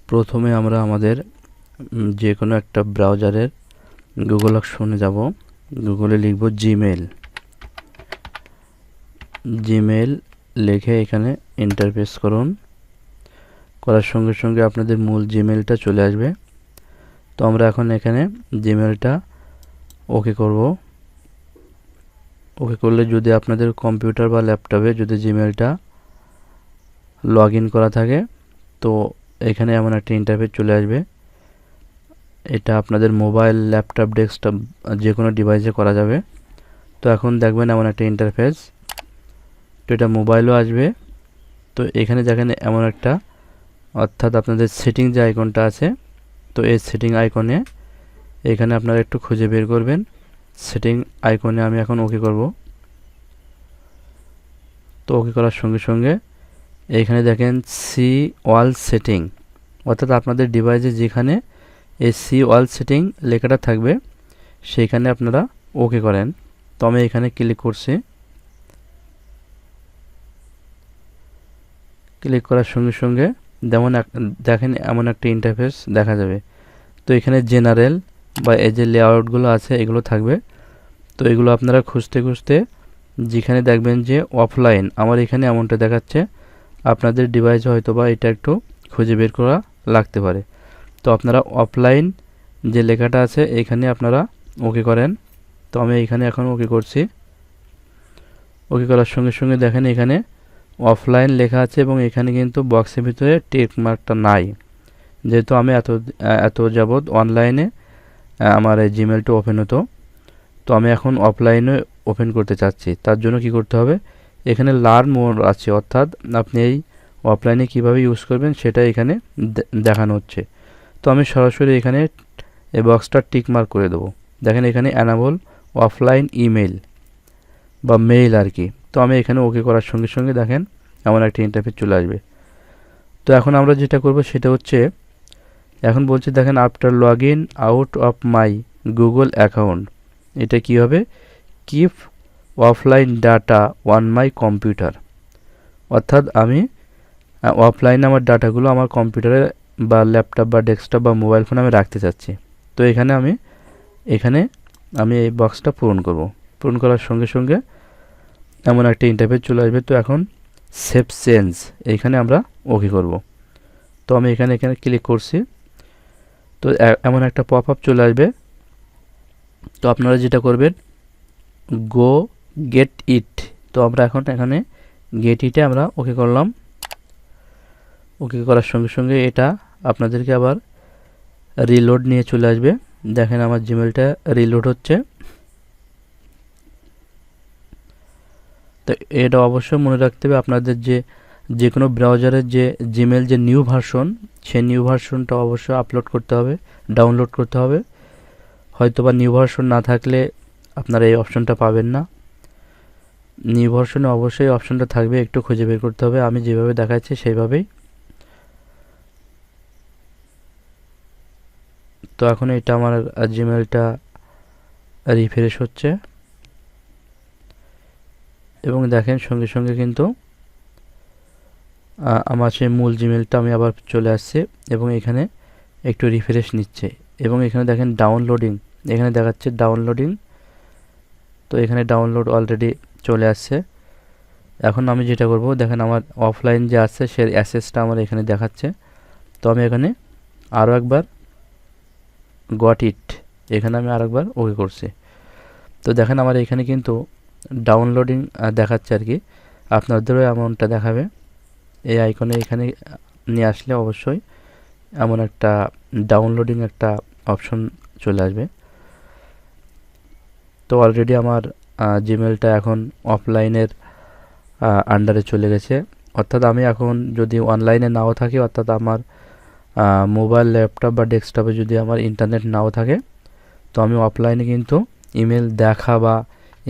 প্রথমে আমরা আমাদের যে কোনো একটা ব্রাউজারের গুগল অপশনে যাব। গুগলে লিখব জিমেল লিখে এখানে এন্টার প্রেস করুন। করার সঙ্গে সঙ্গে আপনাদের মূল জিমেলটা চলে আসবে। তো আমরা এখন এখানে জিমেলটা ওকে করব। ওকে করলে যদি আপনাদের কম্পিউটার বা ল্যাপটপে যদি জিমেলটা লগ ইন করা থাকে তো এখানে এমন একটা ইন্টারফেস চলে আসবে। এটা আপনাদের মোবাইল, ল্যাপটপ, ডেস্কটপ যে কোনো ডিভাইসে করা যাবে। তো এখন দেখবেন এমন একটা ইন্টারফেস। তো এটা মোবাইলও আসবে। তো এখানে দেখেন এমন একটা, অর্থাৎ আপনাদের সেটিং যে আইকনটা আছে, তো এই সেটিং আইকনে এখানে আপনারা একটু খুঁজে বের করবেন। সেটিং আইকনে আমি এখন ওকে করব। তো ওকে করার সঙ্গে সঙ্গে এইখানে দেখেন সি অল সেটিং, অর্থাৎ আপনাদের ডিভাইসে যেখানে এই সি অল সেটিং লেখাটা থাকবে সেইখানে আপনারা ওকে করেন। তো আমি এখানে ক্লিক করছি। ক্লিক করার সঙ্গে সঙ্গে দেখেন এমন একটা ইন্টারফেস দেখা যাবে। তো এখানে জেনারেল বা এই যে লেআউটগুলো আছে এগুলো থাকবে। তো এগুলো আপনারা খুঁজতে খুঁজতে যেখানে দেখবেন যে অফলাইন, আমার এখানে এমনটা দেখাচ্ছে, আপনাদের ডিভাইসে হয়তো বা এটা একটু খুঁজে বের করা লাগতে পারে। তো আপনারা অফলাইন যে লেখাটা আছে এখানে আপনারা ওকে করেন। তো আমি এখানে এখন ওকে করছি। ওকে করার সঙ্গে সঙ্গে দেখেন এখানে অফলাইন লেখা আছে এবং এখানে কিন্তু বক্সের ভিতরে টিক মার্কটা নাই, যেহেতু আমি এত যাবৎ অনলাইনে আমার এই জিমেলটা ওপেন হতো। তো আমি এখন অফলাইনে ওপেন করতে চাচ্ছি। তার জন্য কি করতে হবে, এখানে লার্ন মোড আছে, অর্থাৎ আপনি এই অফলাইনে কিভাবে ইউজ করবেন সেটা এখানে দেখানো হচ্ছে। তো আমি সরাসরি এখানে এই বক্সটা টিক মার্ক করে দেবো। দেখেন এখানে অ্যানাবল অফলাইন ইমেল বা মেইল আর কি। তো আমি এখানে ওকে করার সঙ্গে সঙ্গে দেখেন এমন একটা ইন্টারফেস চলে আসবে। তো এখন আমরা যেটা করব সেটা হচ্ছে, এখন বলছে দেখেন after log in out of my Google account, এটা কি হবে, keep offline data on my computer, অর্থাৎ আমি অফলাইনে আমার ডাটাগুলো আমার কম্পিউটারে বা ল্যাপটপ বা ডেস্কটপ বা মোবাইল ফোনে আমি রাখতে চাচ্ছি। তো এখানে আমি এই বক্সটা পূরণ করব। পূরণ করার সঙ্গে সঙ্গে এমন একটা ইন্টারফেস চলে আসবে। তো এখন সেভ চেঞ্জ এইখানে আমরা ওকে করব। তো আমি এখানে ক্লিক করছি। তো এমন একটা পপ আপ চলে আসবে। তো আপনারা যেটা করবেন, গো গেট ইট। তো আমরা এখন এখানে গেট ইটে আমরা ওকে করলাম। ওকে করার সঙ্গে সঙ্গে এটা আপনাদেরকে আবার রিলোড নিয়ে চলে আসবে। দেখেন আমার জিমেলটা রিলোড হচ্ছে। তো এটা অবশ্যই মনে রাখতে হবে, আপনাদের যে কোনো ব্রাউজারের যে জিমেল যে নিউ ভার্সন, সেই নিউ ভার্সনটা অবশ্যই আপলোড করতে হবে, ডাউনলোড করতে হবে। হয়তো বা নিউ ভার্সন না থাকলে আপনারা এই অপশনটা পাবেন না। নিউ ভার্সনে অবশ্যই অপশনটা থাকবে, একটু খুঁজে বের করতে হবে। আমি যেভাবে দেখাচ্ছি সেইভাবেই। তো এখন এটা আমার জিমেলটা রিফ্রেশ হচ্ছে এবং দেখেন সঙ্গে সঙ্গে কিন্তু আমার সেই মূল জিমেলটা আমি আবার চলে আসছে এবং এখানে একটু রিফ্রেশ নিচ্ছে এবং এখানে দেখেন ডাউনলোডিং, এখানে দেখাচ্ছে ডাউনলোডিং। তো এখানে ডাউনলোড অলরেডি চলে আসছে। এখন আমি যেটা করব, দেখেন আমার অফলাইন যে আছে সে অ্যাসেসটা আমার এখানে দেখাচ্ছে। তো আমি এখানে আরও একবার গট ইট, এখানে আমি আরেকবার ওকে করছি। তো দেখেন আমার এখানে কিন্তু ডাউনলোডিং দেখাচ্ছে আর কি। আপনাদেরও এমনটা দেখাবে। এই আইকনে এখানে নিয়ে আসলে অবশ্যই এমন একটা ডাউনলোডিং একটা অপশন চলে আসবে। তো অলরেডি আমার জিমেলটা এখন অফলাইনের আন্ডারে চলে গেছে। অর্থাৎ আমি এখন যদি অনলাইনে নাও থাকি, অর্থাৎ আমার মোবাইল, ল্যাপটপ বা ডেস্কটপে যদি আমার ইন্টারনেট নাও থাকে, তো আমি অফলাইনে কিন্তু ইমেল দেখা বা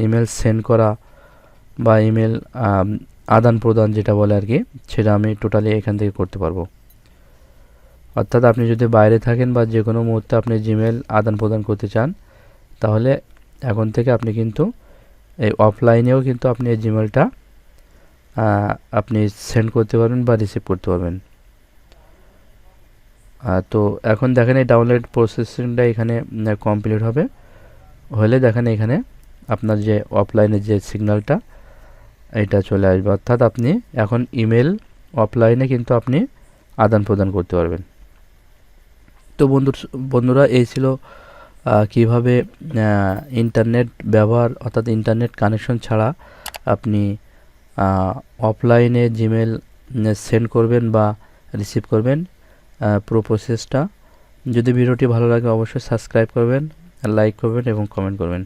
ইমেল সেন্ড করা বা ইমেল আদান প্রদান যেটা বলে আর কি, সেটা আমি টোটালি এখান থেকে করতে পারবো। অর্থাৎ আপনি যদি বাইরে থাকেন বা যে কোনো মুহূর্তে আপনি জিমেল আদান প্রদান করতে চান, তাহলে এখন থেকে আপনি কিন্তু এই অফলাইনেও কিন্তু আপনি এই জিমেলটা আপনি সেন্ড করতে পারবেন বা রিসিভ করতে পারবেন। তো এখন দেখেন এই ডাউনলোড প্রসেসিংটা এখানে কমপ্লিট হবে, হলে দেখেন এখানে আপনার যে অফলাইনে যে সিগন্যালটা এটা চলে আসবে, অর্থাৎ আপনি এখন ইমেল অফলাইনে কিন্তু আপনি আদান প্রদান করতে পারবেন। তো বন্ধুরা এই ছিল কিভাবে ইন্টারনেট ব্যবহার অর্থাৎ ইন্টারনেট কানেকশন ছাড়া আপনি অফলাইনে জিমেল সেন্ড করবেন বা রিসিভ করবেন, পুরো প্রসেসটা। যদি ভিডিওটি ভালো লাগে অবশ্যই সাবস্ক্রাইব করবেন, লাইক করবেন এবং কমেন্ট করবেন।